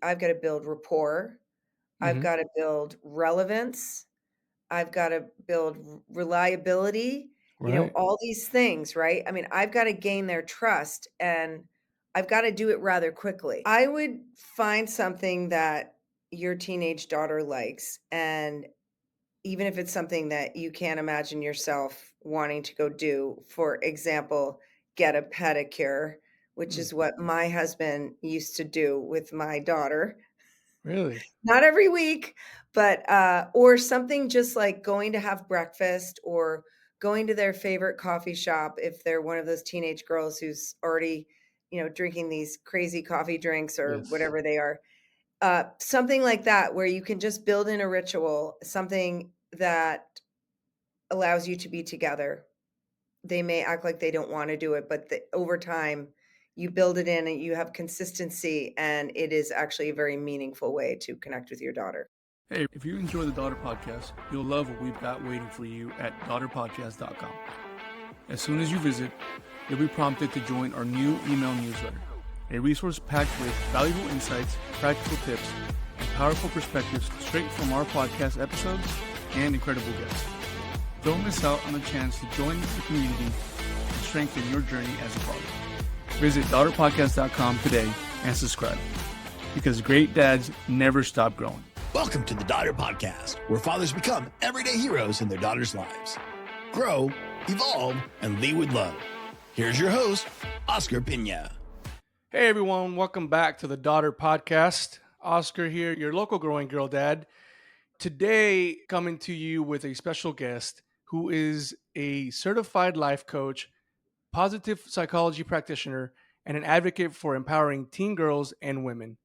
I've got to build rapport. I've Mhm. got to build relevance. I've got to build reliability, Right. all these things, right? I mean, I've got to gain their trust and I've got to do it rather quickly. I would find something that your teenage daughter likes. And even if it's something that you can't imagine yourself wanting to go do, for example, get a pedicure, which Mm. is what my husband used to do with my daughter. Really? Not every week, but, or something just like going to have breakfast or going to their favorite coffee shop if they're one of those teenage girls who's already, drinking these crazy coffee drinks or Yes. whatever they are. Something like that where you can just build in a ritual, something that allows you to be together. They may act like they don't wanna do it, but over time, you build it in and you have consistency, and it is actually a very meaningful way to connect with your daughter. Hey, if you enjoy the Daughter Podcast, you'll love what we've got waiting for you at daughterpodcast.com. As soon as you visit, you'll be prompted to join our new email newsletter, a resource packed with valuable insights, practical tips, and powerful perspectives straight from our podcast episodes and incredible guests. Don't miss out on the chance to join the community and strengthen your journey as a father. Visit daughterpodcast.com today and subscribe, because great dads never stop growing. Welcome to the Daughter Podcast, where fathers become everyday heroes in their daughters' lives. Grow, evolve, and lead with love. Here's your host, Oscar Pina. Hey everyone, welcome back to the Daughter Podcast. Oscar here, your local growing girl dad. Today, coming to you with a special guest who is a certified life coach, positive psychology practitioner, and an advocate for empowering teen girls and women.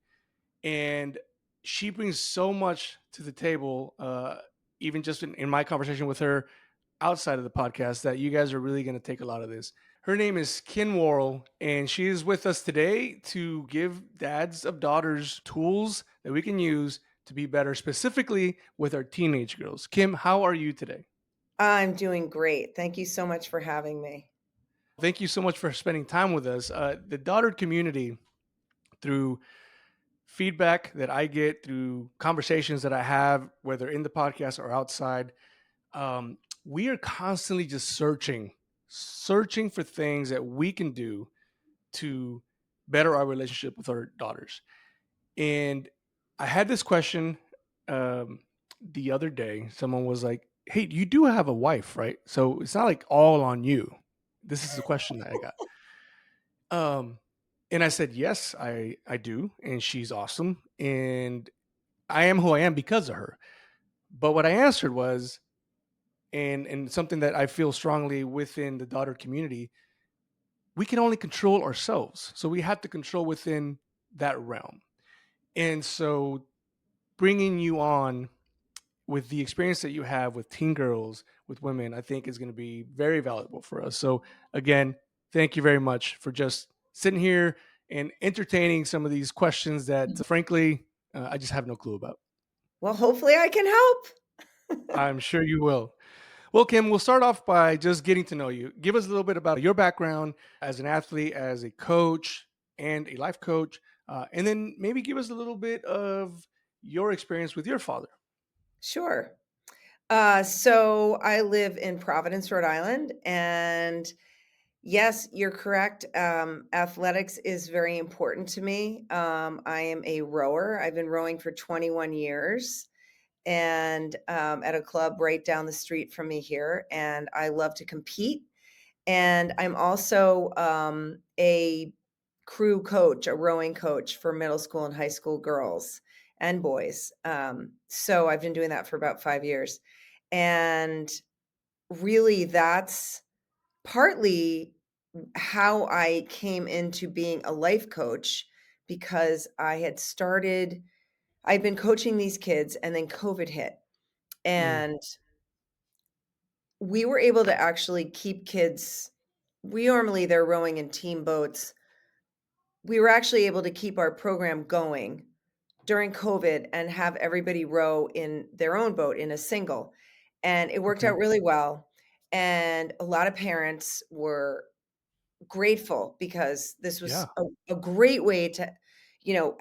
And she brings so much to the table, even just in my conversation with her outside of the podcast, that you guys are really going to take a lot of this. Her name is Kim Worrell, and she is with us today to give dads of daughters tools that we can use to be better, specifically with our teenage girls. Kim, how are you today? I'm doing great. Thank you so much for having me. Thank you so much for spending time with us. The daughter community, through feedback that I get, through conversations that I have, whether in the podcast or outside, we are constantly just searching for things that we can do to better our relationship with our daughters. And I had this question um, the other day. Someone was like, "Hey, you do have a wife, right? So it's not like all on you." This is the question that I got. And I said, "Yes, I do, and she's awesome, and I am who I am because of her." But what I answered was, and something that I feel strongly within the daughter community, we can only control ourselves. So we have to control within that realm. And so bringing you on with the experience that you have with teen girls, with women, I think is going to be very valuable for us. So again, thank you very much for just sitting here and entertaining some of these questions that frankly, I just have no clue about. Well, hopefully I can help. I'm sure you will. Well, Kim, we'll start off by just getting to know you. Give us a little bit about your background as an athlete, as a coach, and a life coach. And then maybe give us a little bit of your experience with your father. Sure. So I live in Providence, Rhode Island, and yes, you're correct. Athletics is very important to me. I am a rower. I've been rowing for 21 years and at a club right down the street from me here. And I love to compete. And I'm also a crew coach, a rowing coach for middle school and high school girls and boys. So I've been doing that for about 5 years. And really, that's partly how I came into being a life coach because I'd been coaching these kids and then COVID hit. Mm, And we were able to actually keep kids. We normally they're rowing in team boats. We were actually able to keep our program going during COVID and have everybody row in their own boat in a single. And it worked okay. out really well. And a lot of parents were grateful because this was Yeah. a great way to,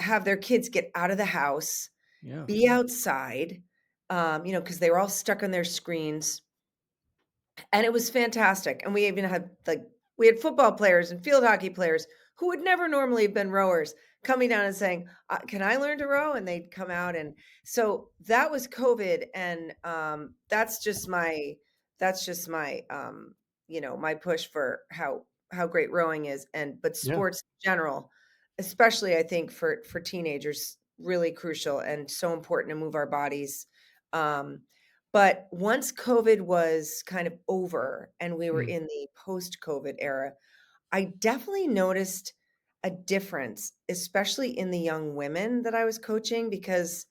have their kids get out of the house, Yeah. be outside, because they were all stuck on their screens, and it was fantastic, and we even had, we had football players and field hockey players who would never normally have been rowers coming down and saying, "Can I learn to row?" And they'd come out, and so that was COVID, and, my push for how great rowing is, but Yeah. sports in general, especially I think for teenagers, really crucial and so important to move our bodies, um but once COVID was kind of over and we were Mm. in the post-COVID era, I definitely noticed a difference, especially in the young women that I was coaching because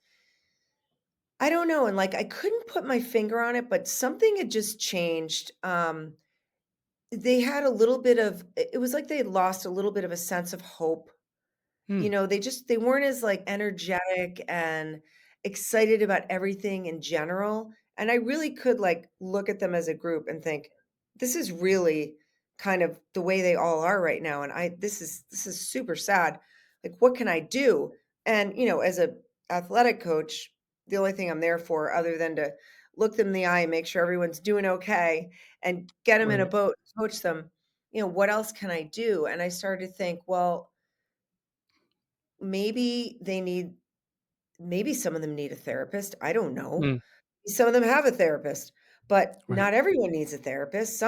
I don't know, and I couldn't put my finger on it, but something had just changed. They had a little bit of it was like they had lost a little bit of a sense of hope. Hmm. They weren't as, energetic and excited about everything in general, and I really could, look at them as a group and think, "This is really kind of the way they all are right now, and I this is super sad. Like, what can I do?" And, as a athletic coach, the only thing I'm there for other than to look them in the eye and make sure everyone's doing okay and get them in a Right. boat, coach them, what else can I do? And I started to think, well, maybe they need maybe some of them need a therapist, I don't know. Mm. Some of them have a therapist, but Right. not everyone needs a therapist.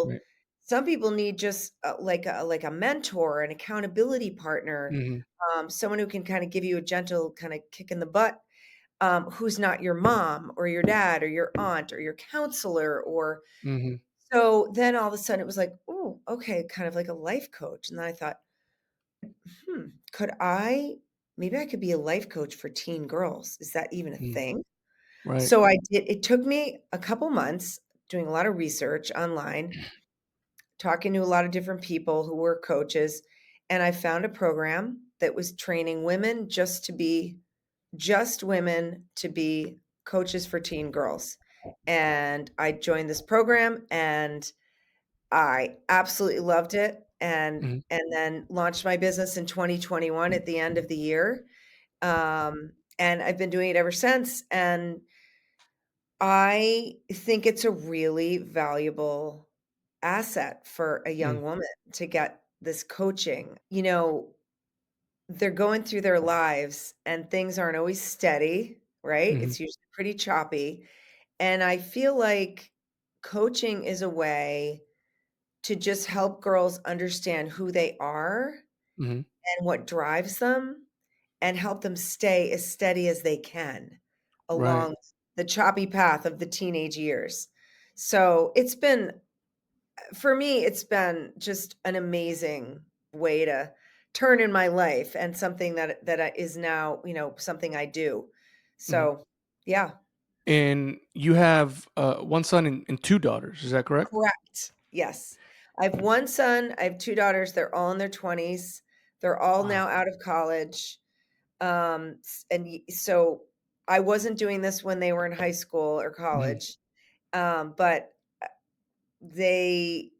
Right. Some people need just, like a mentor, an accountability partner, Mhm. someone who can kinda give you a gentle kinda kick in the butt, who's not your mom or your dad or your aunt or your counselor or Mhm. so then all of a sudden it was like, "Ooh, okay," kind of like a life coach, and then I thought, "Hmm, could I maybe I could be a life coach for teen girls. Is that even a Mm. thing?" Right. So I did it took me a couple months doing a lot of research online, talking to a lot of different people who were coaches, and I found a program that was training women just women to be coaches for teen girls. And I joined this program and I absolutely loved it Mhm. and then launched my business in 2021 at the end of the year. And I've been doing it ever since, and I think it's a really valuable asset for a Mm. young woman to get this coaching. They're going through their lives and things aren't always steady, right? Mhm. It's usually pretty choppy, and I feel like coaching is a way to just help girls understand who they are Mhm. and what drives them and help them stay as steady as they can Right. along the choppy path of the teenage years. So it's been, for me, it's been just an amazing way to turn in my life and something is now, something I do. Mhm. So, yeah, And you have, one son and 2 daughters, is that correct? correct. Yes. I have one son, I have two daughters. They're all in their 20s. They're all Wow. now out of college. So I wasn't doing this when they were in high school or Mhm. college, but they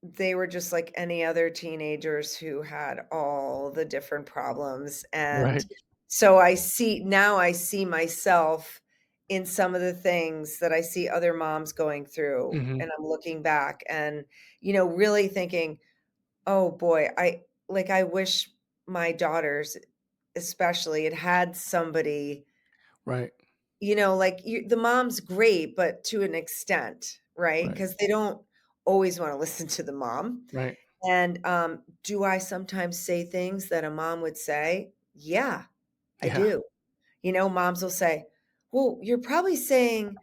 they were just like any other teenagers who had all the different problems, and Right. so I see myself in some of the things that I see other moms going through, Mhm. and I'm looking back and, really thinking, "Oh boy, I wish my daughters especially had had somebody." Right. The mom's great, but to an extent, right? Right. Because they don't always wanna listen to the mom. Right. And, do I sometimes say things that a mom would say? Yeah, I Yeah. do. Moms will say, "Well, you're probably saying,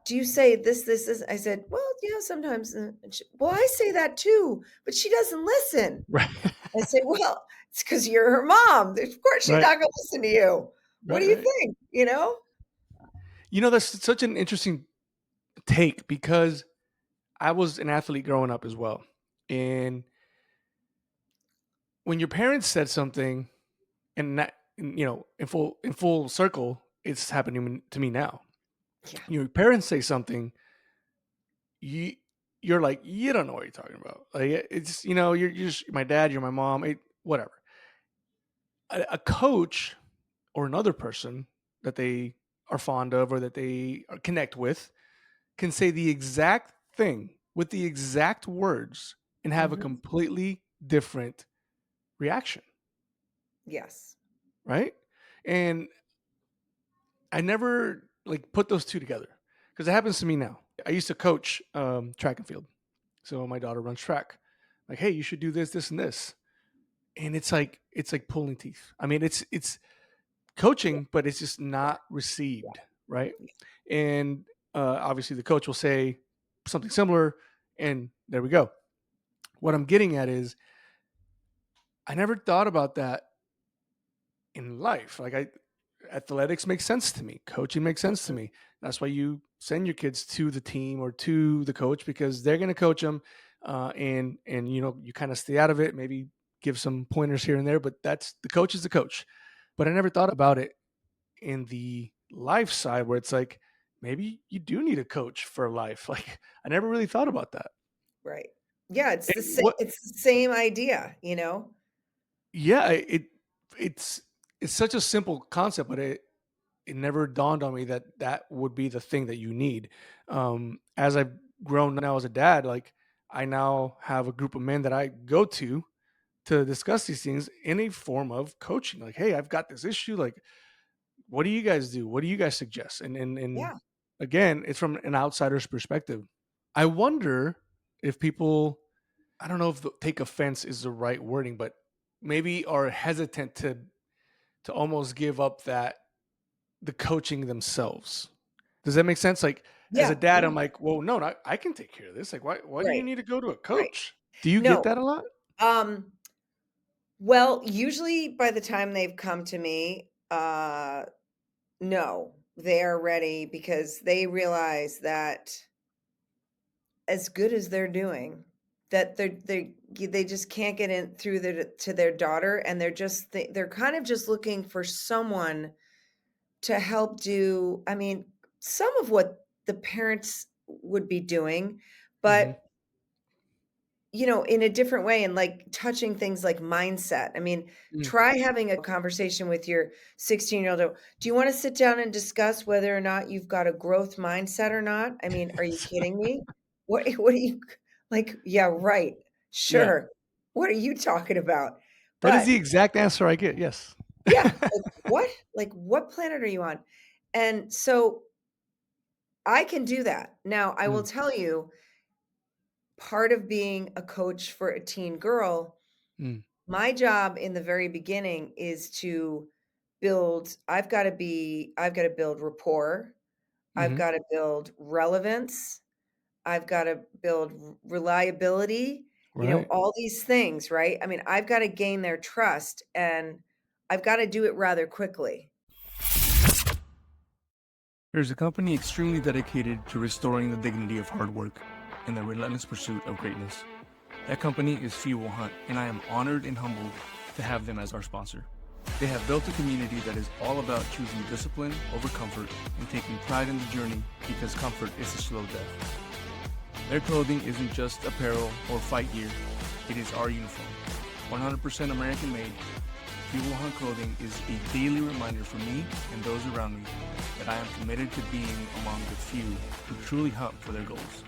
do you say this, this, this?" I said, "Well, yeah, sometimes." And "Well, I say that too, but she doesn't listen." Right. I say, "Well, it's because 'cause you're her mom. Of course she's Right. not gonna listen to you. What Right, do you right. think?" You know? That's such an interesting take because I was an athlete growing up as well. And when your parents said something and that, in full circle, it's happening to me now. Yeah. Your parents say something, you you're like, you don't know what you're talking about. Like it's you're just my dad, you're my mom, whatever. a coach or another person that they are fond of or that they connect with can say the exact thing with the exact words and have a Mhm. completely different reaction, Yes. right? And I never like put those two together because it happens to me now. I used to coach track and field, so my daughter runs track. Like, hey, you should do this, this, and this, and it's like pulling teeth. I mean, it's Yeah, coaching, but it's just yeah, not yeah, received, right? yeah. And obviously, the coach will say something similar, and there we go. What I'm getting at is I never thought about that in life. Athletics makes sense to me. Coaching makes sense to Mhm. me. That's why you send your kids to the team or to the coach because they're going to coach them, and you kind of stay out of it. Maybe give some pointers here and there, but that's the coach is the coach. But I never thought about it in the life side where it's like maybe you do need a coach for life. Like I never really thought about that. Right. Yeah, And what it's the same idea, you know? Yeah, it's it's such a simple concept, but it never dawned on me that that would be the thing that you need. As I've grown now as a dad, like I now have a group of men that I go to discuss these things in a form of coaching. Like, hey, I've got this issue. Like, what do you guys do? What do you guys suggest? And Yeah. again, it's from an outsider's perspective. I wonder if people, I don't know if take offense is the right wording, but maybe are hesitant to almost give up that the coaching themselves. Does that make sense? Like as a Yeah, dad, yeah, I'm like, well, no, I can take care of this. Like, why do you right, need to go to a right. coach? Do you get No, that a lot? um, well, usually by the time they've come to me, no, they are ready because they realize that as good as they're doing, that they just can't get in through to their daughter, and they're kind of just looking for someone to help do, I mean, some of what the parents would be doing, Hmm. but, in a different way and, like, touching things like mindset. I mean, Mm. try having a conversation with your 16-year-old. Do you wanna sit down and discuss whether or not you've got a growth mindset or not? I mean, are you kidding me? What are you like, yeah, right. Yeah, Sure. What are you talking about? that is But the exact answer I get. Yes. yeah, like, what? Like, what planet are you on? And so I can do that. Now, I will Mm, tell you, part of being a coach for a teen girl, mm, my job in the very beginning is to I've got to build rapport. I've mhm. got to build relevance. I've got to build reliability, Right. all these things, right? I mean, I've got to gain their trust and I've got to do it rather quickly. There's a company extremely dedicated to restoring the dignity of hard work and the relentless pursuit of greatness. That company is Fuel Hunt, and I am honored and humbled to have them as our sponsor. They have built a community that is all about choosing discipline over comfort and taking pride in the journey because comfort is a slow death. Their clothing isn't just apparel or fight gear, it is our uniform. 100% American made, Fuel Hunt clothing is a daily reminder for me and those around me that I am committed to being among the few who truly hunt for their goals.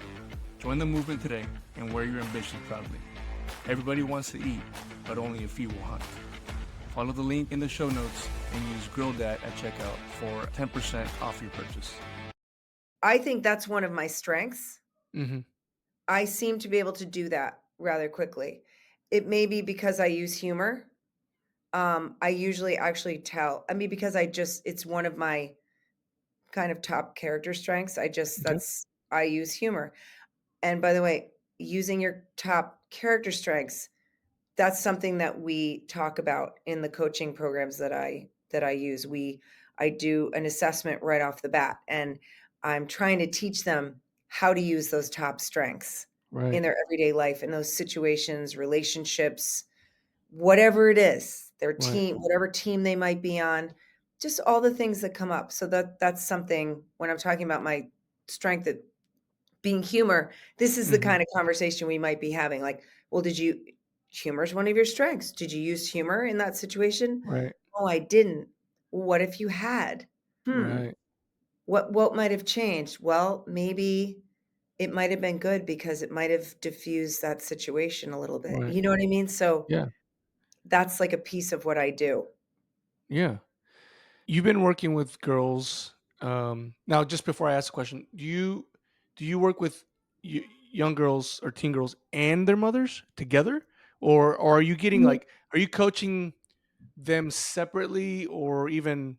Join the movement today and wear your ambition proudly. Everybody wants to eat, but only a few will hunt. Follow the link in the show notes and use GrillDad at checkout for 10% off your purchase. I think that's one of my strengths. Mhm. I seem to be able to do that rather quickly. It may be because I use humor. I usually actually tell, I mean, because it's one of my kind of top character strengths. Okay. I use humor. And by the way, using your top character strengths, that's something that we talk about in the coaching programs that I use. I do an assessment right off the bat, and I'm trying to teach them how to use those top strengths in Right. their everyday life, in those situations, relationships, whatever it is, their Right. team, whatever team they might be on, just all the things that come up. So that's something when I'm talking about my strength at being humor, this is the Mhm. kind of conversation we might be having. Like, well, Humor is one of your strengths. Did you use humor in that situation? Right. Oh, I didn't. What if you had? Hmm. Right. What might have changed? Well, maybe it might have been good because it might have diffused that situation a little bit. Right. You know what I mean? So Yeah. that's like a piece of what I do. Yeah. You've been working with girls. Now, just before I ask the question, do you work with y- young girls or teen girls and their mothers together, or are you getting Mhm. like are you coaching them separately, or even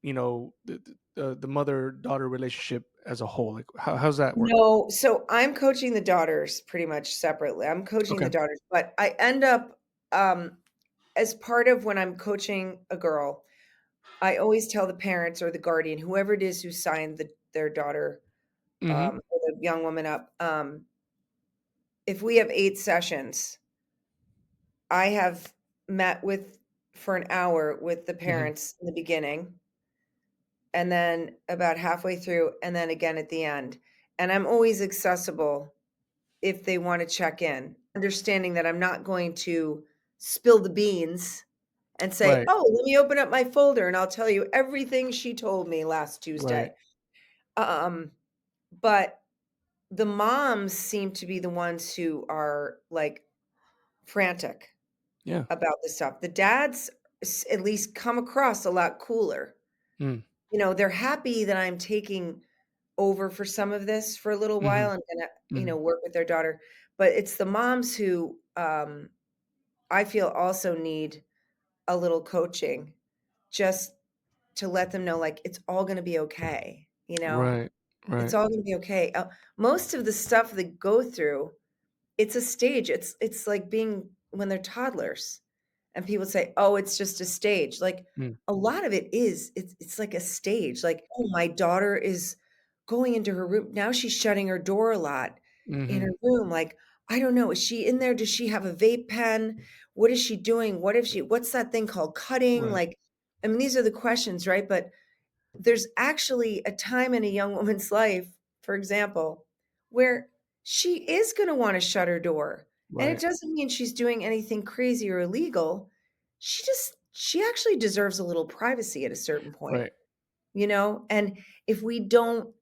the mother daughter relationship as a whole? Like how's that work? No, so I'm coaching the daughters pretty much separately. I'm coaching the Okay. daughters, but I end up as part of when I'm coaching a girl, I always tell the parents or the guardian, whoever it is who signed their daughter Mm-hmm. or the young woman up, if we have 8 sessions, I have met with for an hour with the Mm-hmm. parents in the beginning and then about halfway through and then again at the end. And I'm always accessible if they want to check in, understanding that I'm not going to spill the beans and say, Right. "Oh, let me open up my folder and I'll tell you everything she told me last Right. Tuesday." Um, but the moms seem to be the ones who are like frantic Yeah. about this stuff. The dads at least come across a lot cooler. Mm. They're happy that I'm taking over for some of this for a little Mm-hmm. while and gonna, Mm-hmm. work with their daughter. But it's the moms who I feel also need a little coaching just to let them know like it's all gonna be okay, you know? Right. It's Right. all gonna be okay. Most of the stuff they go through, it's a stage. It's like being when they're toddlers and people say, "Oh, it's just a stage." Like Mm. a lot of it is it's like a stage. Like, "Oh, my daughter is going into her room. Now she's shutting her door a lot in Mm-hmm. her room. Like, I don't know. Is she in there? Does she have a vape pen? What is she doing? What's that thing called cutting?" Right. Like, I mean, these are the questions, right? But there's actually a time in a young woman's life, for example, where she is going to want to shut her door. And it Right. doesn't mean she's doing anything crazy or illegal. She actually deserves a little privacy at a certain point, Right. And if we don't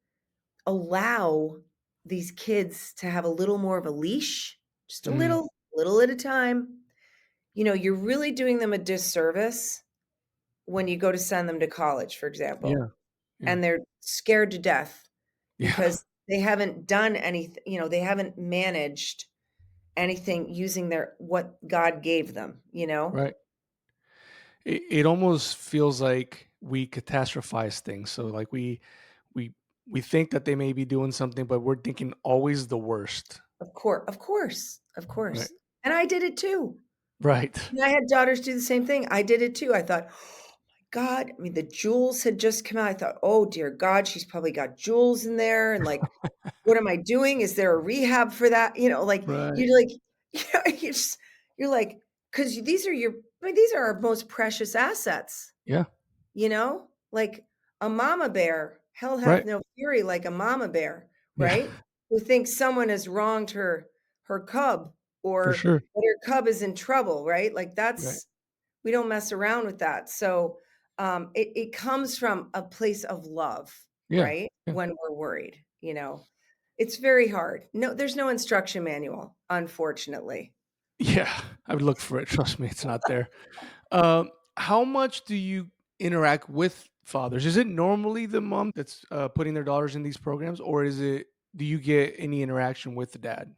allow these kids to have a little more of a leash, just a Mm. little at a time, you're really doing them a disservice when you go to send them to college, for example Yeah. Yeah. and they're scared to death Yeah. because they haven't done anything, they haven't managed anything using their what God gave them. Right. It almost feels like we catastrophize things. So like we we think that they may be doing something, but we're thinking always the worst. Of course, of course, of Right. course. And I did it too. Right. And I had daughters do the same thing. I did it too. I thought, "Oh my God," I mean, the jewels had just come out. I thought, "Oh dear God, she's probably got jewels in there." And like, what am I doing? Is there a rehab for that? Like Right. you're like, you're like, because these are our most precious assets. Yeah. Like a mama bear, hell hath Right. no fury like a mama bear, Yeah. right? Who thinks someone has wronged her cub For or sure. that her cub is in trouble, right? Like Right. we don't mess around with that. So it comes from a place of love, Yeah. right? Yeah. When we're worried. It's very hard. No, there's no instruction manual, unfortunately. Yeah. I would look for it. Trust me, it's not there. How much do you interact with fathers? Is it normally the mom that's putting their daughters in these programs, or do you get any interaction with the dad?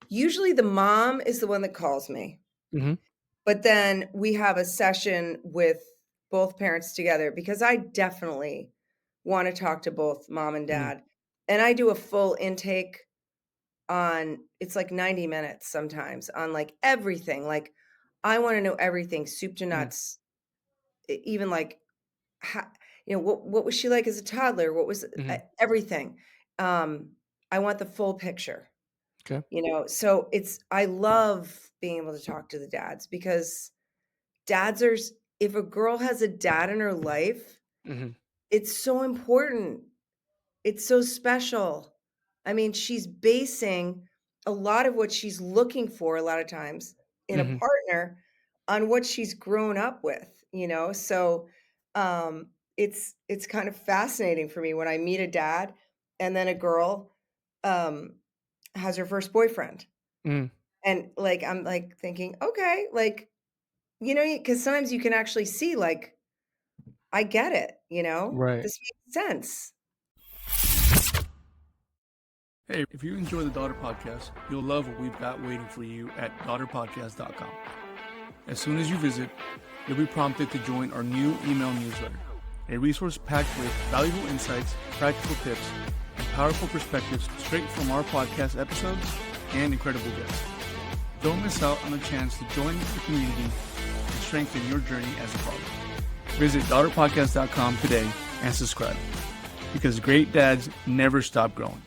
Usually the mom is the one that calls me. Hmm. But then we have a session with both parents together because I definitely want to talk to both mom and Mm. dad. And I do a full intake on it's like 90 minutes sometimes on like everything. Like I want to know everything, soup to Mm. nuts, even like how, what was she like as a toddler? What was Hmm. everything? Um, I want the full picture. Okay. So I love being able to talk to the dads because dads are if a girl has a dad in her life, Hmm. it's so important. It's so special. I mean, she's basing a lot of what she's looking for a lot of times in a Hmm. partner on what she's grown up with, So it's kind of fascinating for me when I meet a dad and then a girl um has her first boyfriend. Mm. And like I'm like thinking, okay, like, because sometimes you can actually see like, I get it, Right. this makes sense. Hey, if you enjoy the Daughter Podcast, you'll love what we've got waiting for you at daughterpodcast.com. As soon as you visit, you'll be prompted to join our new email newsletter, a resource packed with valuable insights, practical tips, and powerful perspectives straight from our podcast episodes and incredible guests. Don't miss out on the chance to join the community and strengthen your journey as a father. Visit daughterpodcast.com today and subscribe, because great dads never stop growing.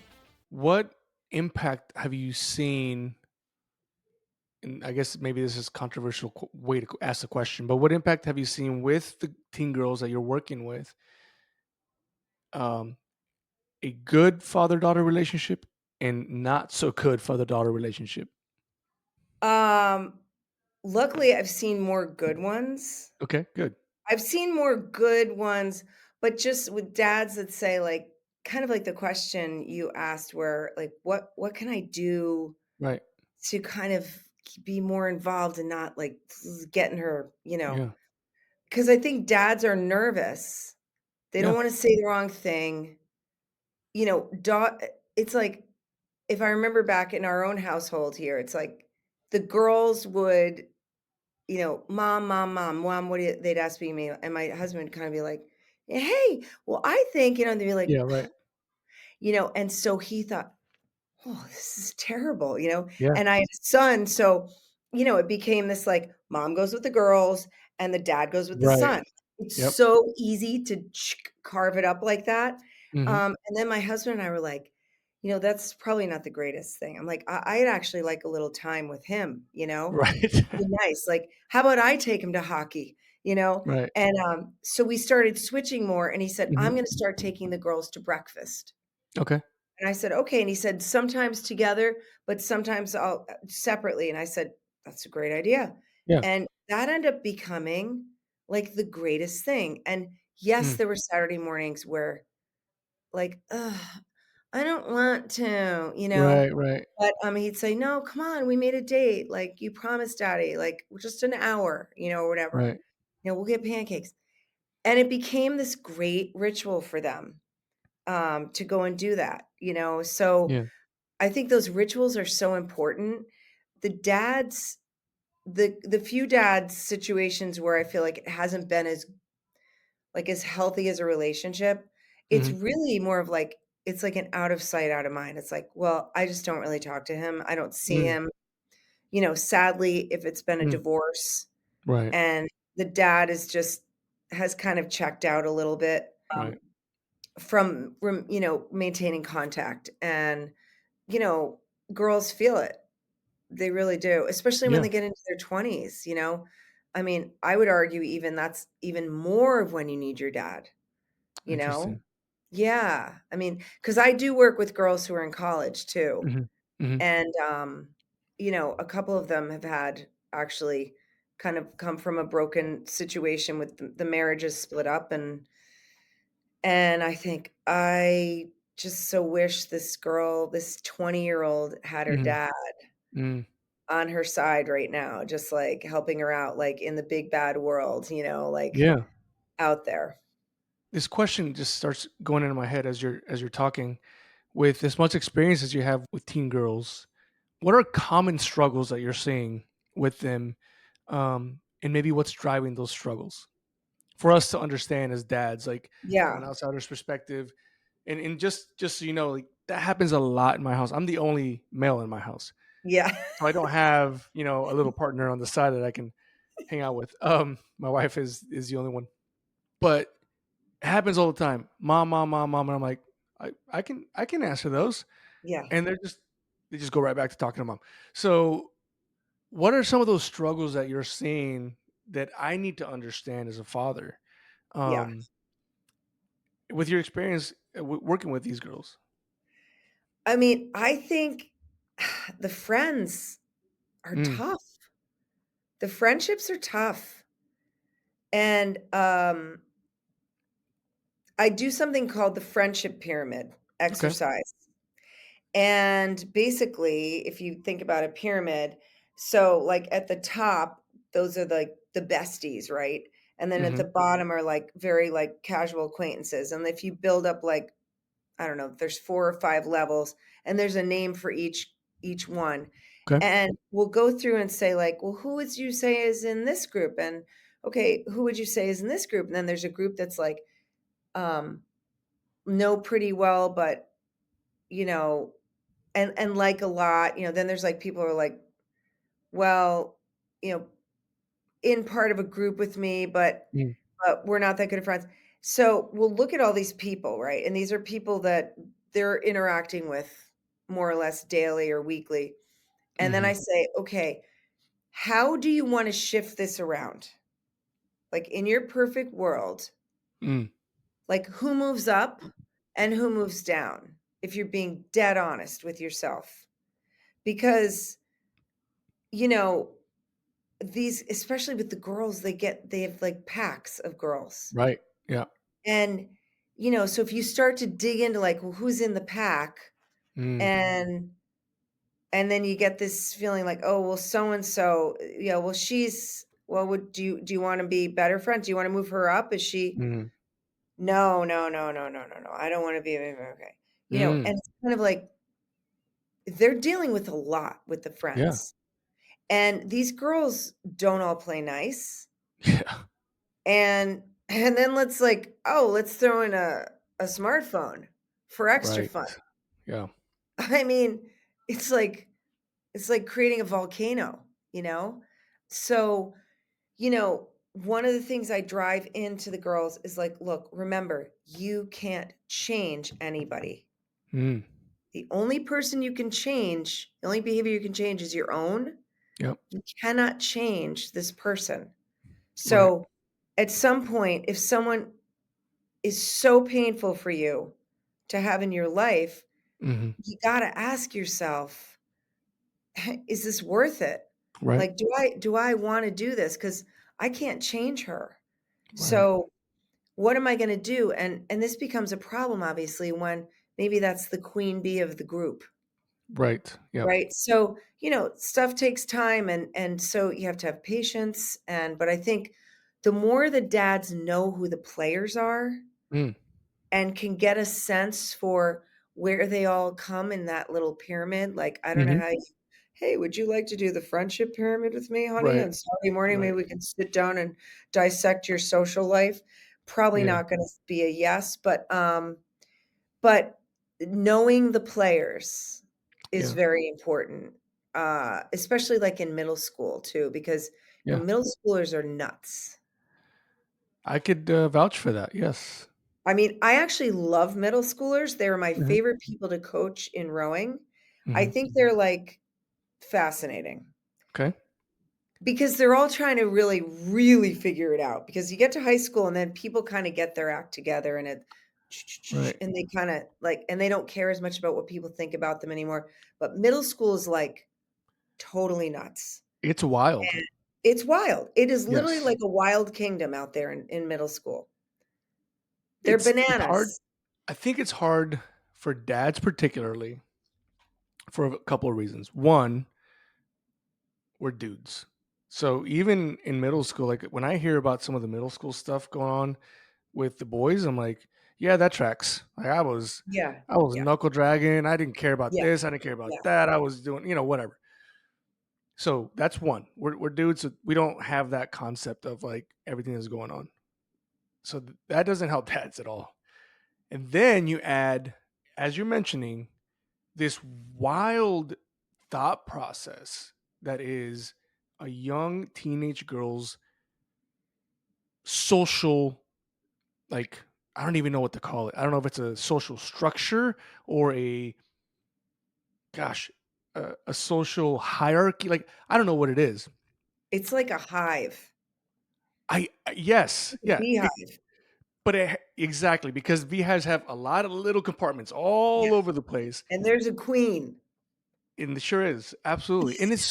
What impact have you seen? And I guess maybe this is a controversial way to ask the question, but what impact have you seen with the teen girls that you're working with? Um, a good father daughter relationship and not so good father daughter relationship. Um, Luckily, I've seen more good ones. Okay, good. I've seen more good ones, but just with dads that say, like, kind of like the question you asked where, like, "What can I do Right. to kind of be more involved and not, like, getting her," Yeah. Because I think dads are nervous. They don't Yeah. wanna say the wrong thing. It's like, if I remember back in our own household here, it's like the girls would, "Mom, mom, mom, mom, what do you," they'd ask me, and my husband would kinda be like, "Hey, well, I think," and they'd be like, Yeah. Right. and so he thought, "Oh, this is terrible," Yeah. and I had a son, so, it became this, like, mom goes with the girls and the dad goes with the Right. son. It's Yep. so easy to carve it up like that, Hmm. and then my husband and I were like, "That's probably not the greatest thing." I'm like, I'd actually like a little time with him, Right. Be nice, like, "How about I take him to hockey?" You know? Right. And, so we started switching more, and he said, Hmm. "I'm gonna start taking the girls to breakfast." Okay. And I said, "Okay," and he said, "Sometimes together, but sometimes I'll separately," and I said, "That's a great idea." Yeah. And that ended up becoming, like, the greatest thing, and yes, Mm. there were Saturday mornings where, like, "Ugh, I don't want to," Right. Right. but, he'd say, "No, come on, we made a date, like, you promised daddy, like, just an hour," or whatever. Right. "We'll get pancakes." And it became this great ritual for them, to go and do that, So, Yeah. I think those rituals are so important. The dads the few dads situations where I feel like it hasn't been as healthy as a relationship, it's Hmm. really more of like it's like an out of sight, out of mind. It's like, well, I just don't really talk to him. I don't see Mm. him. Sadly, if it's been a Mm. divorce Right. and the dad has kind of checked out a little bit, Right. from maintaining contact, and, you know, girls feel it. They really do, especially when Yeah. they get into their 20s. I mean, I would argue even that's even more of when you need your dad, you know? Interesting. Yeah. I mean, because I do work with girls who are in college too, Hmm. Hmm. and, a couple of them have had actually kind of come from a broken situation with the marriages split up, and I think, I just so wish this 20-year-old had her Hmm. dad Mm. on her side right now, just, like, helping her out, like, in the big bad world, like, Yeah. out there. This question just starts going into my head as you're talking. With as much experience as you have with teen girls, what are common struggles that you're seeing with them, and maybe what's driving those struggles for us to understand as dads, like from an Yeah. outsider's perspective, and just so you know, like that happens a lot in my house. I'm the only male in my house, Yeah. so I don't have a little partner on the side that I can hang out with. My wife is the only one, but it happens all the time. Mom, mom, mom, mom, and I'm like, I can answer those, Yeah. and they just go right back to talking to mom. So, what are some of those struggles that you're seeing that I need to understand as a father, Yeah. um, with your experience working with these girls? I mean, I think the friends are Mm. tough. the friendships are tough. And I do something called the friendship pyramid Okay. exercise. And basically, if you think about a pyramid, so like at the top, those are like the besties, right? And then at Mm-hmm. the bottom are like very like casual acquaintances. And if you build up like, I don't know, there's 4 or 5 levels and there's a name for each one. Okay. And we'll go through and say like, well, who would you say is in this group? And okay, who would you say is in this group? And then there's a group that's like um know pretty well, but you know, and like a lot, then there's like people who are like, well, you know, in part of a group with me, Mm. but we're not that good of friends. So we'll look at all these people, right? And these are people that they're interacting with more or less daily or weekly. And then Mm-hmm. I say, okay, how do you want to shift this around? Like in your perfect world, Mm. like who moves up and who moves down, if you're being dead honest with yourself. Because, you know, these, especially with the girls, they have like packs of girls. Right. Yeah. And, so if you start to dig into like, well, who's in the pack, Mm. and then you get this feeling like, oh, well, so and so, well, she's well, would do you want to be better friends? Do you want to move her up? Is she Mm. no, no, no, no, no, no, no. I don't want to be okay. Mm. And it's kind of like they're dealing with a lot with the Yeah. friends. And these girls don't all play nice. Yeah. And then let's throw in a smartphone for extra Right. fun. Yeah. I mean, it's like creating a volcano, you know? So, one of the things I drive into the girls is like, look, remember, you can't change anybody. Mm. The only person you can change, the only behavior you can change is your own. Yep. You cannot change this person. Right. So, at some point, if someone is so painful for you to have in your life, Mm-hmm. you gotta ask yourself, "Is this worth it? Right. Like, do I wanna do this? Because I can't change her. Right. So, what am I gonna do?" And this becomes a problem, obviously, when maybe that's the queen bee of the group, Right. Yep. right? So, stuff takes time, and so you have to have patience, but I think the more the dads know who the players are Mm. and can get a sense for where they all come in that little pyramid. Like, I don't know Mm-hmm. how hey, would you like to do the friendship pyramid with me, honey? Right. On Saturday morning, Right. maybe we can sit down and dissect your social life. Probably Yeah. not going to be a yes, but knowing the players is Yeah. very important, especially like in middle school too, because Yeah. middle schoolers are nuts. I could vouch for that. Yes. I mean, I actually love middle schoolers. They were my Mm-hmm. favorite people to coach in rowing. I Mm-hmm. think they're, like, fascinating Okay. because they're all trying to really, really figure it out, because you get to high school and then people kinda get their act together and Right. and they kinda, like, and they don't care as much about what people think about them anymore, but middle school is, like, totally nuts, It's wild. and it's wild. It is literally Yes. like a wild kingdom out there in middle school. They're It's hard. bananas. I think it's hard for dads particularly for a couple of reasons. One, we're dudes. So even in middle school, like when I hear about some of the middle school stuff going on with the boys, I'm like, yeah, that tracks. Like Yeah, I was yeah, knuckle dragging. I didn't care about yeah, this. I didn't care about yeah. that. I was doing, whatever. So that's one. We're dudes. So we don't have that concept of like everything that's going on. So that doesn't help dads at all. And then you add, as you're mentioning, this wild thought process that is a young teenage girl's social, like, I don't even know what to call it. I don't know if it's a social structure or gosh, a social hierarchy. Like, I don't know what it is. It's like a hive, Yes, a yeah, beehive. but exactly, because beehives have a lot of little compartments Yeah, all over the place. and there's a queen. And it sure is, absolutely. And it's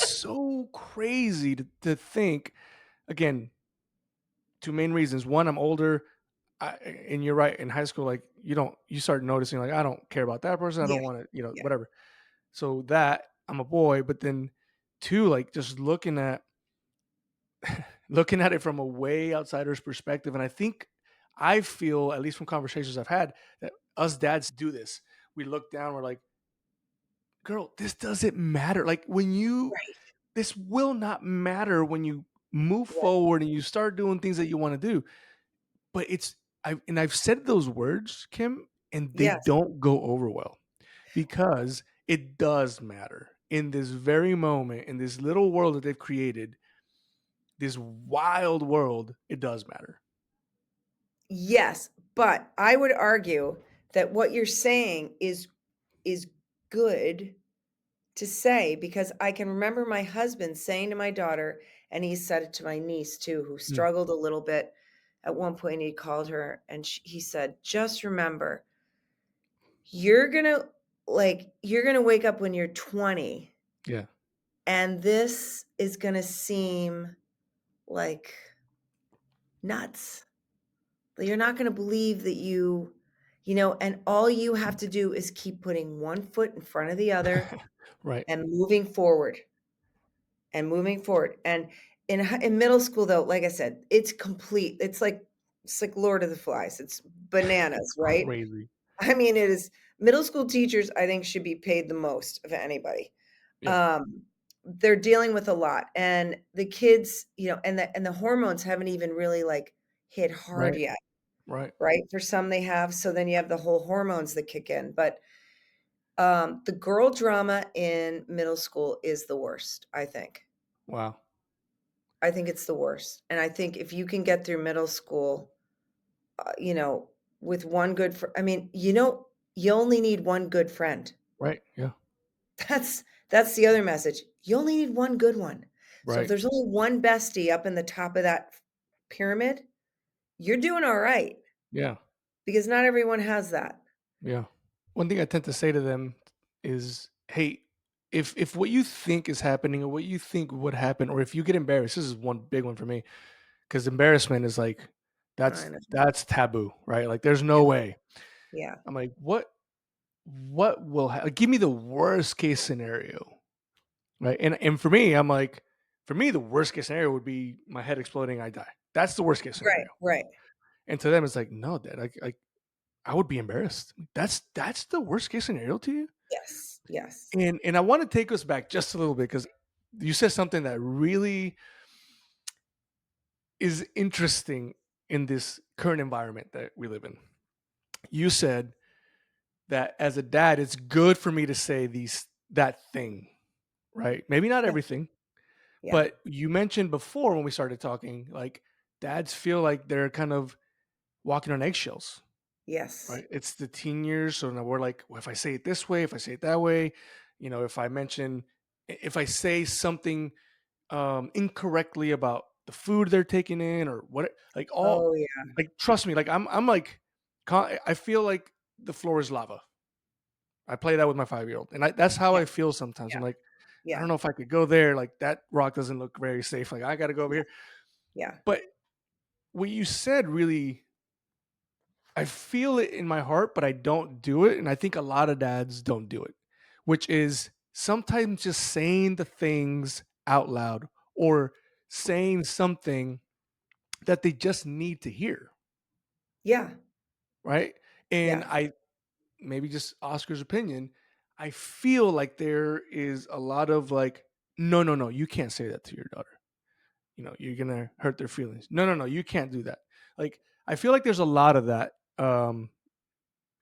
so crazy to think, again, 2 main reasons. One, I'm older, and you're right, in high school, like, you start noticing, like, I don't care about that person, I Yeah, don't wanna, yeah, whatever. So that I'm a boy, but then 2, like, just looking at it from a way outsider's perspective, and I feel, at least from conversations I've had, that us dads do this. We look down, we're like, "Girl, this doesn't matter." Like, right, this will not matter when you move right. forward and you start doing things that you wanna do. But I've said those words, Kim, and they Yes, don't go over well, because it does matter. In this very moment, in this little world that they've created, this wild world, it does matter. yes, but I would argue that what you're saying is good to say because I can remember my husband saying to my daughter, and he said it to my niece too, who Mm, struggled a little bit at one point. He called her and he said, "Just remember, you're gonna you're gonna wake up when you're 20, yeah, and this is gonna seem like nuts. You're not gonna believe that and all you have to do is keep putting one foot in front of the other right, and moving forward." And moving forward, and in middle school, though, like I said, it's like Lord of the Flies, it's bananas, right? crazy. I mean, it is middle school teachers, I think, should be paid the most of anybody. Yeah, Um, they're dealing with a lot, and the kids, and the hormones haven't even really, like, hit hard right, yet, right. right? For some, they have, so then you have the whole hormones that kick in, but, the girl drama in middle school is the worst, I think. Wow, I think it's the worst, and I think if you can get through middle school, uh, you know, with one good fr I mean, you only need one good friend. right, yeah, That's the other message. You only need one good one. So if right, there's only one bestie up in the top of that pyramid, you're doing all right yeah, because not everyone has that. yeah. One thing I tend to say to them is, "Hey, if what you think is happening or what you think would happen, or if you get embarrassed," this is one big one for me, because embarrassment is like, I know. that's taboo, right? Like, there's Yeah, no way. yeah, I'm like, what will like, give me the worst case scenario, right? And for me, I'm like, for me, the worst case scenario would be my head exploding, I die. That's the worst case right, scenario. right. And to them, it's like, no, Dad, I would be embarrassed. That's the worst case scenario to you. Yes, yes. And I want to take us back just a little bit, because you said something that really is interesting in this current environment that we live in. You said that as a dad, it's good for me to say that thing, right? Maybe not Yeah, everything, yeah. but you mentioned before when we started talking, like, dads feel like they're kind of walking on eggshells, Yes. right? It's the teen years, so now we're like, well, if I say it this way, if I say it that way, if I say something incorrectly about the food they're taking in, or what, like, all, Oh, yeah. like, trust me, like, I'm like, I feel like the floor is lava. I play that with my 5-year-old, and that's how Yeah, I feel sometimes. I'm yeah, like, I don't yeah, know if I could go there. Like, that rock doesn't look very safe. Like, I got to go over yeah, here. yeah. But what you said really, I feel it in my heart, but I don't do it. And I think a lot of dads don't do it, which is sometimes just saying the things out loud, or saying something that they just need to hear. Yeah, Right. And yeah. maybe just Oscar's opinion, I feel like there is a lot of like, no, no, no, you can't say that to your daughter. You're gonna hurt their feelings. No, no, no, you can't do that. Like, I feel like there's a lot of that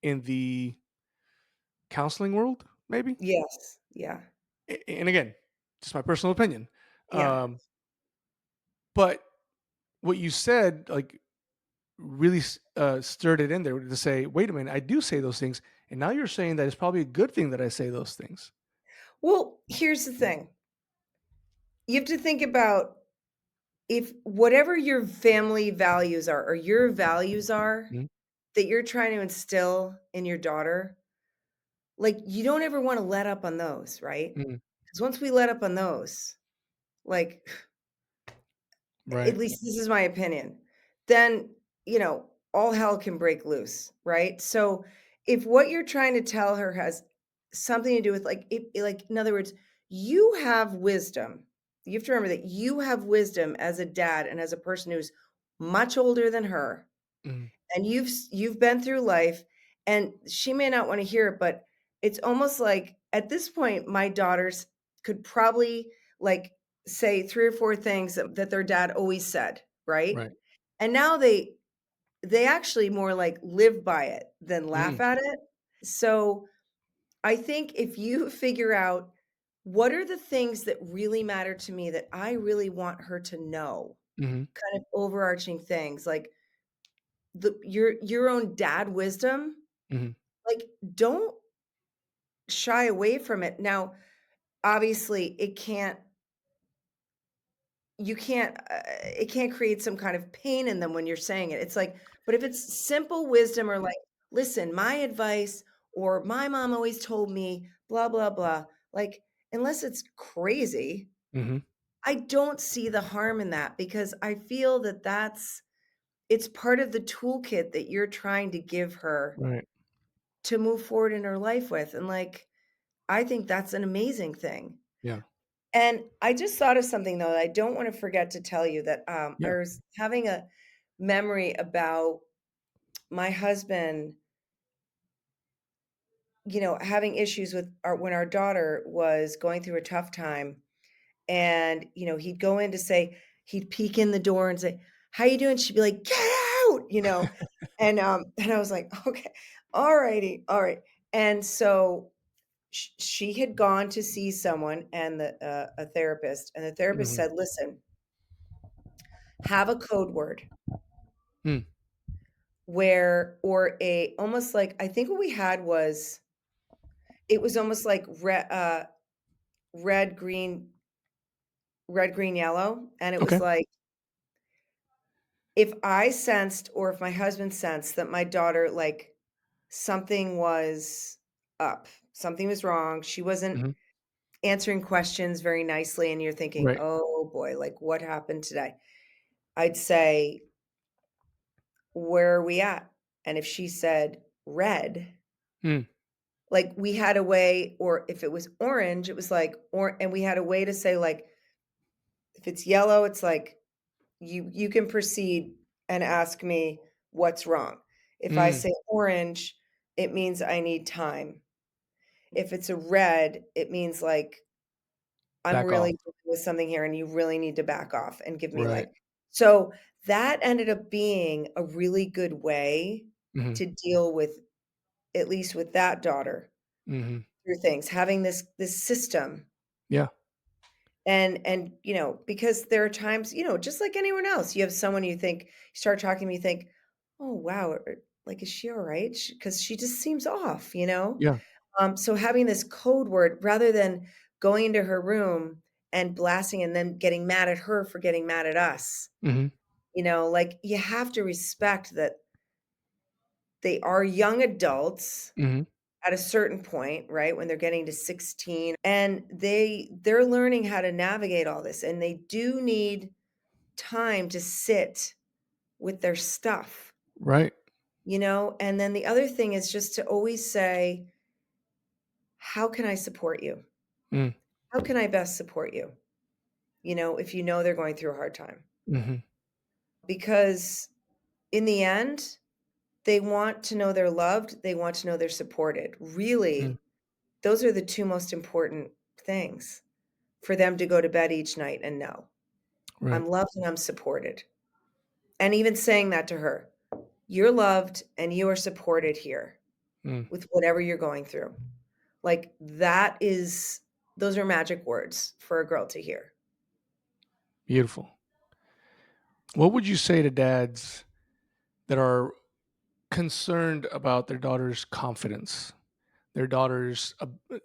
in the counseling world, maybe. Yes. Yeah. And again, just my personal opinion. Yeah. Um, but what you said, like, really stirred it in there to say, wait a minute, I do say those things, and now you're saying that it's probably a good thing that I say those things. Well, here's the thing. You have to think about if whatever your family values are or your values are Mhm. that you're trying to instill in your daughter, like, you don't ever wanna let up on those, right? Mhm. Because once we let up on those, like, at Right. least this is my opinion, then, all hell can break loose, right? So, if what you're trying to tell her has something to do with, like, in other words, you have wisdom. You have to remember that you have wisdom as a dad and as a person who's much older than her, Mhm. and you've been through life, and she may not wanna hear it, but it's almost like, at this point, my daughters could probably, like, say 3 or 4 things that their dad always said, right? Right. And now they actually more, like, live by it than laugh Mm. at it. So, I think if you figure out, what are the things that really matter to me that I really want her to know, Mhm. kind of overarching things, like your own dad wisdom, Mhm. like, don't shy away from it. Now, obviously, it can't create some kind of pain in them when you're saying it. It's like, but if it's simple wisdom, or like, "Listen, my advice," or "My mom always told me blah, blah, blah," like, unless it's crazy, Mhm. I don't see the harm in that, because I feel that it's part of the toolkit that you're trying to give her Right. to move forward in her life with, and, like, I think that's an amazing thing. Yeah. And I just thought of something, though, that I don't wanna forget to tell you, that, I Yeah. was having a memory about my husband, having issues with our daughter was going through a tough time, and, he'd go in to say, he'd peek in the door and say, "How you doing?" She'd be like, "Get out!" And I was like, "Okay, alrighty, alright." And so she had gone to see someone, and a therapist, and the therapist Mhm. said, "Listen, have a code word Mm. where, or a almost like, I think what we had was, it was almost like red, red, green, yellow, and it was Okay. like, if I sensed, or if my husband sensed that my daughter, like, something was up, something was wrong, she wasn't Mhm. answering questions very nicely, and you're thinking, Right. "Oh boy, like, what happened today?" I'd say, "Where are we at?" And if she said, "Red," Mm. like, we had a way, or if it was orange, it was like, or and we had a way to say, like, if it's yellow, it's like, you can proceed and ask me what's wrong. If I Mm. say orange, it means I need time. If it's a red, it means, like, I'm Back really off. dealing with something here, and you really need to back off and give me, Right. like, so that ended up being a really good way Mhm. to deal with, at least with that daughter, Mhm. through things, having this system. Yeah. And, because there are times, just like anyone else, you have someone, you start talking to, you think, "Oh, wow, like, is she alright? Because she just seems off," you know? Yeah. So having this code word, rather than going into her room and blasting, and then getting mad at her for getting mad at us, Mhm. like, you have to respect that they are young adults Mhm. at a certain point, right, when they're getting to 16, and they're learning how to navigate all this, and they do need time to sit with their stuff, Right. and then the other thing is just to always say, "How can I support you? Mm. How can I best support you?" If they're going through a hard time. Mhm. Because in the end, they want to know they're loved, they want to know they're supported. Mm. Really, those are the 2 most important things for them to go to bed each night and know, Right. "I'm loved and I'm supported." And even saying that to her, "You're loved and you are supported here Mm. with whatever you're going through." Like, those are magic words for a girl to hear. Beautiful. What would you say to dads that are concerned about their daughter's confidence, their daughter's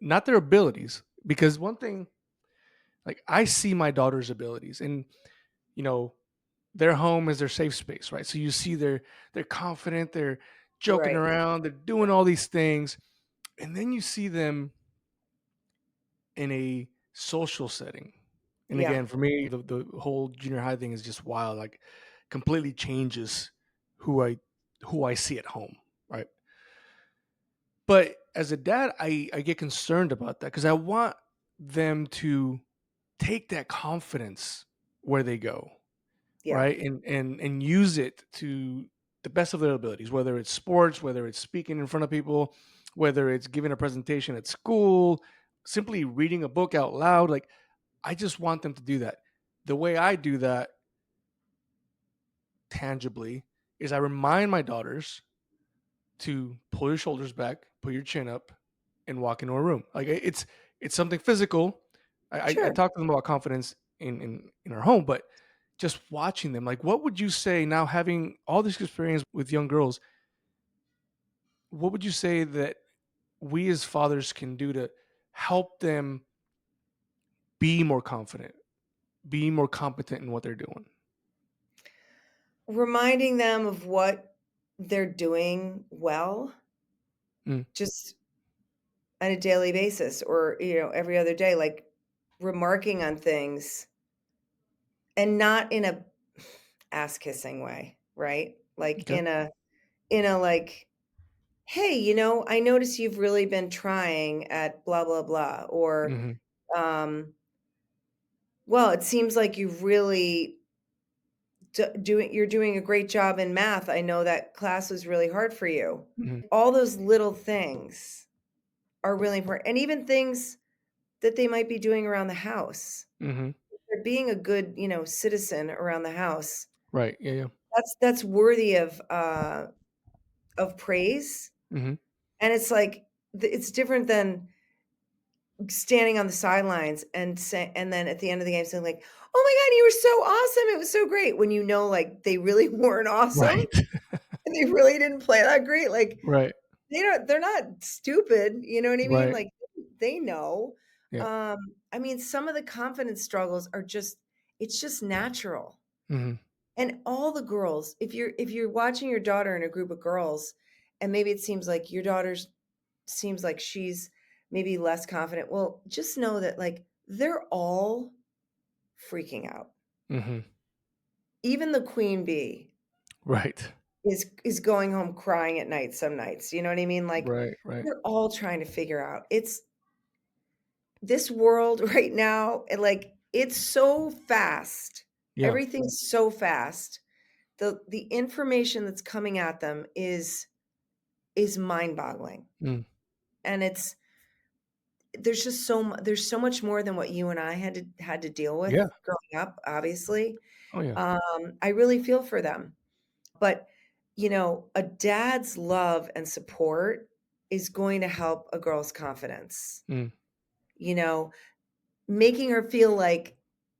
not their abilities? Because one thing, like, I see my daughter's abilities, and you know, their home is their safe space, right? So you see they're confident, they're joking Right. around, they're doing all these things, And then you see them in a social setting. And Yeah, again, for me, the whole junior high thing is just wild. Like, completely changes who I who I see at home, right? But as a dad, I get concerned about that because I want them to take that confidence where they go, yeah, right? And use it to the best of their abilities, whether it's sports, whether it's speaking in front of people, whether it's giving a presentation at school, simply reading a book out loud. Like, I just want them to do that. The way I do that tangibly is I remind my daughters to pull your shoulders back, put your chin up, and walk into a room. Like, it's something physical. I sure. talk to them about confidence in our home, but just watching them, like, what would you say now, having all this experience with young girls? What would you say that we as fathers can do to help them be more confident, be more competent in what they're doing? Reminding them of what they're doing well, Mm, just on a daily basis or, every other day, like remarking on things and not in a ass kissing way, right? Like okay. in a like, hey, I notice you've really been trying at blah blah blah, or Hmm. um, well, it seems like you've really you're doing a great job in math. I know that class was really hard for you. Hmm. All those little things are really important, and even things that they might be doing around the house. Hmm. They're being a good, citizen around the house. Right. Yeah. Yeah. That's worthy of praise, Hmm. and it's like it's different than standing on the sidelines and and then at the end of the game saying like, "Oh my god, you were so awesome. It was so great." When like they really weren't awesome Right. and they really didn't play that great. Like Right. they're not stupid, you know what I mean? Right. Like they know. Yeah. I mean, some of the confidence struggles are it's just natural. Hmm. And all the girls, if you're watching your daughter in a group of girls, and maybe it seems like your daughter's seems like she's maybe less confident, well, just know that like they're all freaking out. Hmm. Even the queen bee Right. is going home crying at night some nights. You know what I mean? Like Right. Right. they're all trying to figure out. It's this world right now, and like it's so fast. Yeah. Everything's so fast. The information that's coming at them is mind-boggling. Mm. And there's just there's so much more than what you and I had to deal Yeah. with growing up, obviously. Oh, yeah. I really feel for them. But, a dad's love and support is going to help a girl's confidence. Mm. You know, making her feel like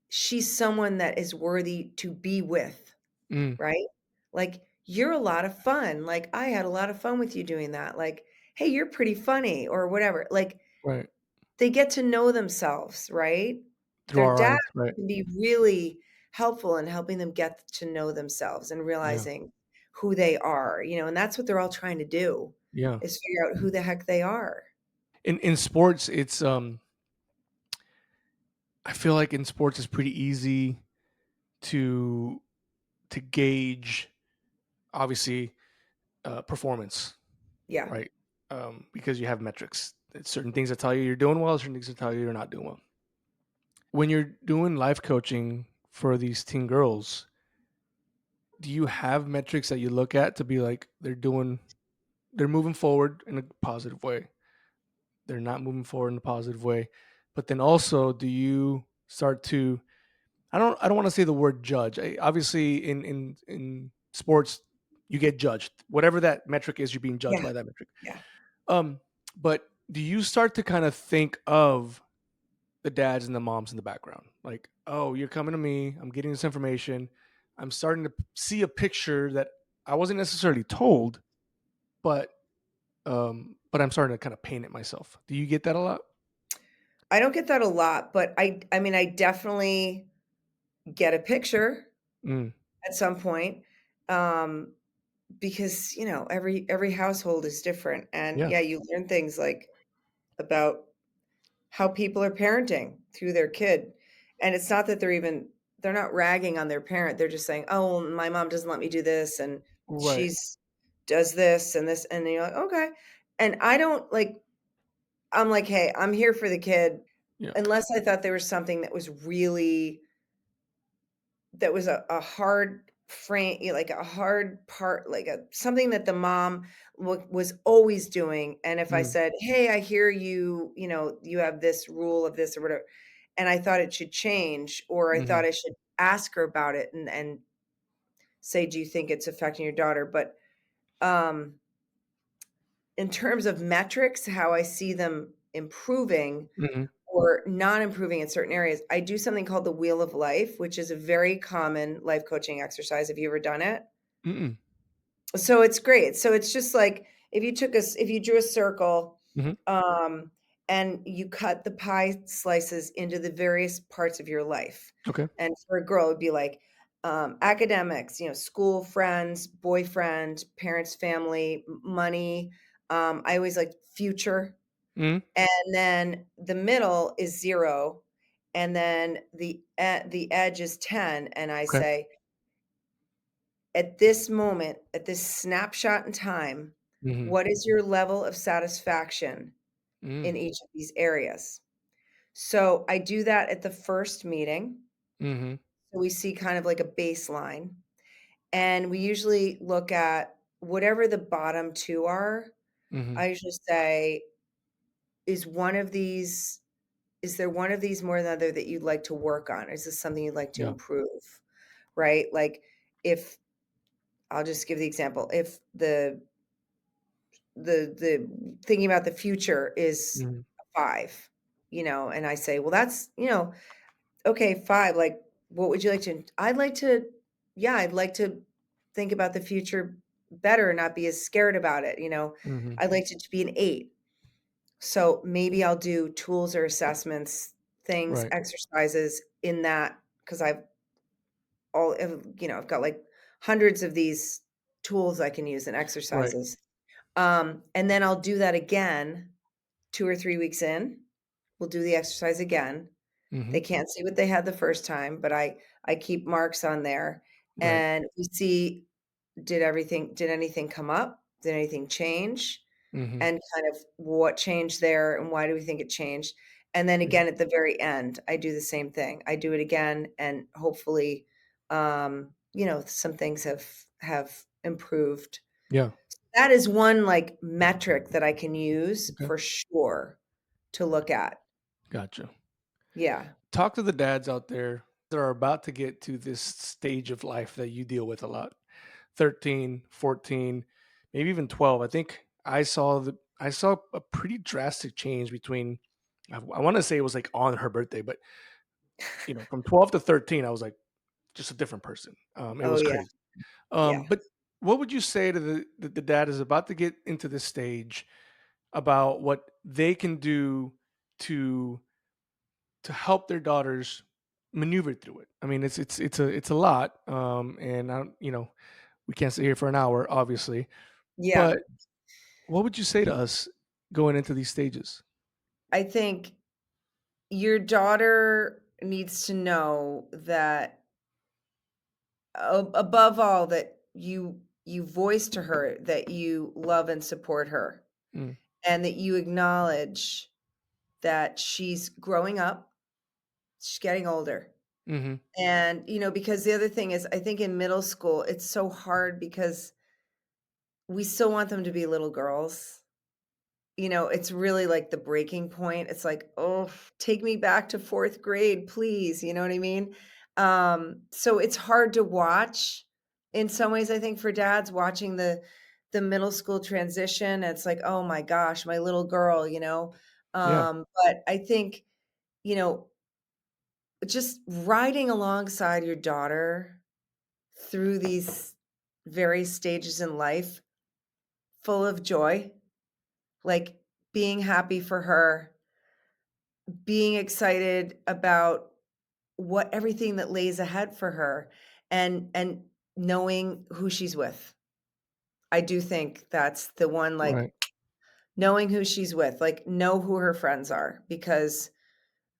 she's someone that is worthy to be with, Mm. right? Like, "You're a lot of fun." Like, "I had a lot of fun with you doing that." Like, "Hey, you're pretty funny," or whatever. Like, Right. they get to know themselves, right? Through Their our dad eyes. Right. can be really helpful in helping them get to know themselves and Yeah. realizing who they are, and that's what they're all trying to do, Yeah. is figure out who the heck they are. In sports, it's I feel like in sports it's pretty easy to gauge, obviously, performance, Yeah. right? Because you have metrics. It's certain things that tell you you're doing well, certain things that tell you you're not doing well. When you're doing life coaching for these teen girls, do you have metrics that you look at to be like, they're moving forward in a positive way, they're not moving forward in a positive way? But then also, do you start to, I don't want to say the word judge. Obviously, in sports, you get judged. Whatever that metric is, you're being judged Yeah. by that metric. Yeah. Um, but do you start to kind of think of the dads and the moms in the background? Like, oh, you're coming to me. I'm getting this information. I'm starting to see a picture that I wasn't necessarily told, but but I'm starting to kind of paint it myself. Do you get that a lot? I don't get that a lot, but I mean, I definitely get a picture Mm, at some point. Um, because, every household is different, and Yeah. yeah, you learn things like about how people are parenting through their kid. And it's not that they're not ragging on their parent. They're just saying, "Oh, well, my mom doesn't let me do this and Right. she's does this," and you're like, "Okay." And I don't like I'm like, "Hey, I'm here for the kid." Yeah. Unless I thought there was something that was a hard frame, like a hard part, like a something that the mom was always doing. And if I Mm. said, "Hey, I hear you, you have this rule of this or whatever," and I thought it should change, or I thought Mhm. I should ask her about it and say, "Do you think it's affecting your daughter?" But um, in terms of metrics, how I see them improving Mhm. or not improving in certain areas, I do something called the Wheel of Life, which is a very common life coaching exercise. Have you ever done it? Mm-mm. So it's great. So it's just like if you drew a circle, Mhm. um, and you cut the pie slices into the various parts of your life. Okay. And for a girl, it'd be like academics, school, friends, boyfriend, parents, family, money. I always like future, Mhm. and then the middle is 0, and then the edge is 10, and I Okay. say, "At this moment, at this snapshot in time, Mhm. what is your level of satisfaction in Mm. each of these areas?" So, I do that at the first meeting, Mhm. so we see kind of like a baseline, and we usually look at whatever the bottom 2 are. Mhm. I usually say, "Is one of these Is there one of these more than the other that you'd like to work on? Is this something you'd like to Yeah. improve?" Right? Like, if I'll just give the example. If the thinking about the future is Mhm. a 5, and I say, "Well, that's, okay, 5, like, what would you like to?" I'd like to Yeah, I'd like to think about the future better and not be as scared about it. Mhm. I'd like it to be an 8. So maybe I'll do tools or assessments, things, Right. exercises in that because I've got like hundreds of these tools I can use and Right. exercises. And then I'll do that again 2 or 3 weeks in. We'll do the exercise again. Mhm. They can't see what they had the first time, but I keep marks on there, Right. and we see, did anything come up? Did anything change? Mhm. And kind of what changed there and why do we think it changed? And then Yeah. again at the very end, I do the same thing. I do it again and hopefully, some things have improved. Yeah. That is one, like, metric that I can use Okay. for sure to look at. Gotcha. Yeah. Talk to the dads out there that are about to get to this stage of life that you deal with a lot. 13, 14, maybe even 12. I think I saw a pretty drastic change between I want to say it was like on her birthday, but from 12 to 13, I was like just a different person. It Oh, was yeah. crazy. Yeah. But what would you say to the dad is about to get into this stage about what they can do to help their daughters maneuver through it? I mean, it's a lot, and I don't, we can't sit here for an hour, obviously. Yeah. But what would you say to us going into these stages? I think your daughter needs to know that, above all, that you voice to her that you love and support her, Mm. and that you acknowledge that she's growing up, she's getting older. Mhm. And, because the other thing is, I think in middle school, it's so hard because we still want them to be little girls. It's really like the breaking point. It's like, "Oh, take me back to 4th grade, please." You know what I mean? So it's hard to watch in some ways, I think, for dads watching the middle school transition. It's like, "Oh my gosh, my little girl." Yeah. But I think, you know, just riding alongside your daughter through these various stages in life full of joy, like being happy for her, being excited about what everything that lays ahead for her, and knowing who she's with. I do think that's the one, like, Right. knowing who she's with, like, know who her friends are, because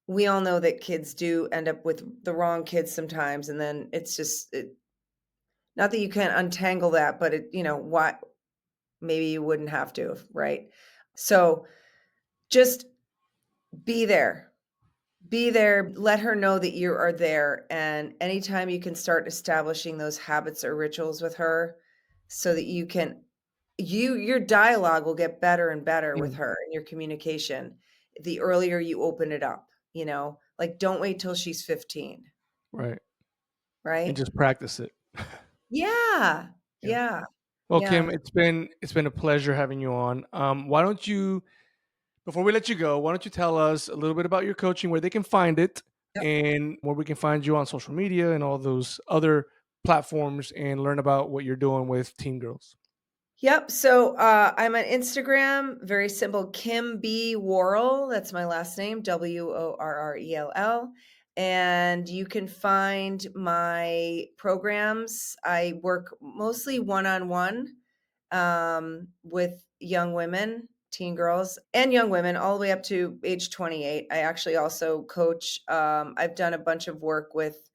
we all know that kids do end up with the wrong kids sometimes, and then it's just not that you can't untangle that, but what maybe you wouldn't have to, right? So, just be there. Be there, let her know that you are there, and anytime you can start establishing those habits or rituals with her so that your dialogue will get better and better with Mm, her and your communication the earlier you open it up, like, don't wait till she's 15, right. And right? just practice it. Yeah. Yeah. Yeah. Well, Yeah. Kim, it's been a pleasure having you on. Why don't you, before we let you go, why don't you tell us a little bit about your coaching, where they can find it, Yep. and where we can find you on social media and all those other platforms, and learn about what you're doing with teen girls. Yep. So I'm on Instagram, very simple, Kim B. Worrell. That's my last name, Worrell. And you can find my programs. I work mostly one on one with young women, teen girls, and young women, all the way up to age 28. I actually also coach. I've done a bunch of work with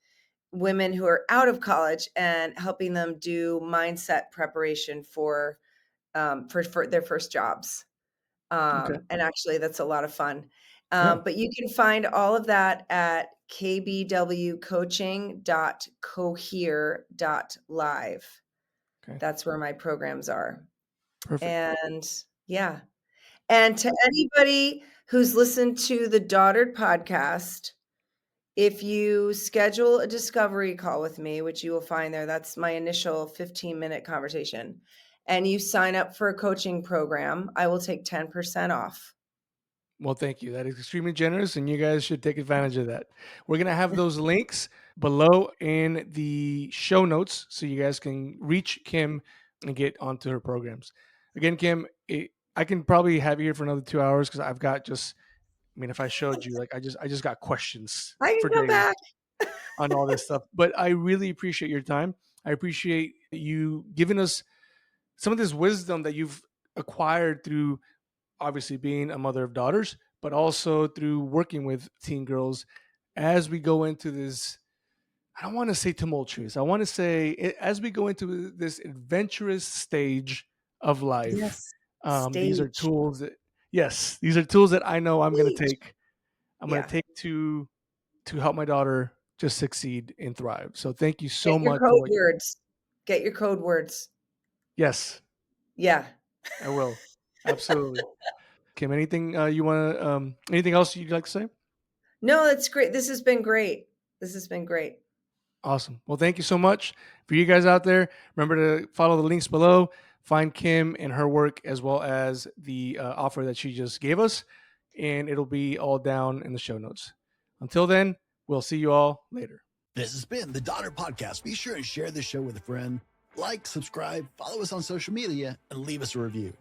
women who are out of college and helping them do mindset preparation for their first jobs. Okay. And actually, that's a lot of fun. Yeah. But you can find all of that at kbwcoaching.cohere.live. Okay. That's where my programs are. Perfect. And yeah. And to anybody who's listened to the Daughtered podcast, if you schedule a discovery call with me, which you will find there, that's my initial 15-minute conversation, and you sign up for a coaching program, I will take 10% off. Well, thank you. That is extremely generous, and you guys should take advantage of that. We're going to have those links below in the show notes so you guys can reach Kim and get onto her programs. Again, Kim, I can probably have you here for another 2 hours because I've got just, I mean, if I showed you, like, I just got questions I can for come days back. on all this stuff. But I really appreciate your time. I appreciate you giving us some of this wisdom that you've acquired through obviously being a mother of daughters, but also through working with teen girls as we go into this. I don't want to say tumultuous. I want to say as we go into this adventurous stage of life. Yes. These are Stage. tools that, yes, these are tools that I know I'm going to Stage. take. I'm going to Yeah. take to help my daughter just succeed and thrive. So thank you Get so your much for code what. words. Get your code words. Yes, Yeah. I will. Absolutely. Kim, anything you want to? Anything else you'd like to say? No, that's great. This has been great. This has been great. Awesome. Well, thank you so much. For you guys out there, remember to follow the links below, find Kim and her work, as well as the offer that she just gave us, and it'll be all down in the show notes. Until then, we'll see you all later. This has been the Daughter Podcast. Be sure and share this show with a friend. Like, subscribe, follow us on social media, and leave us a review.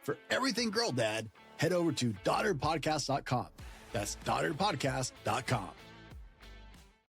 For everything Girl Dad, head over to daughterpodcast.com. That's daughterpodcast.com.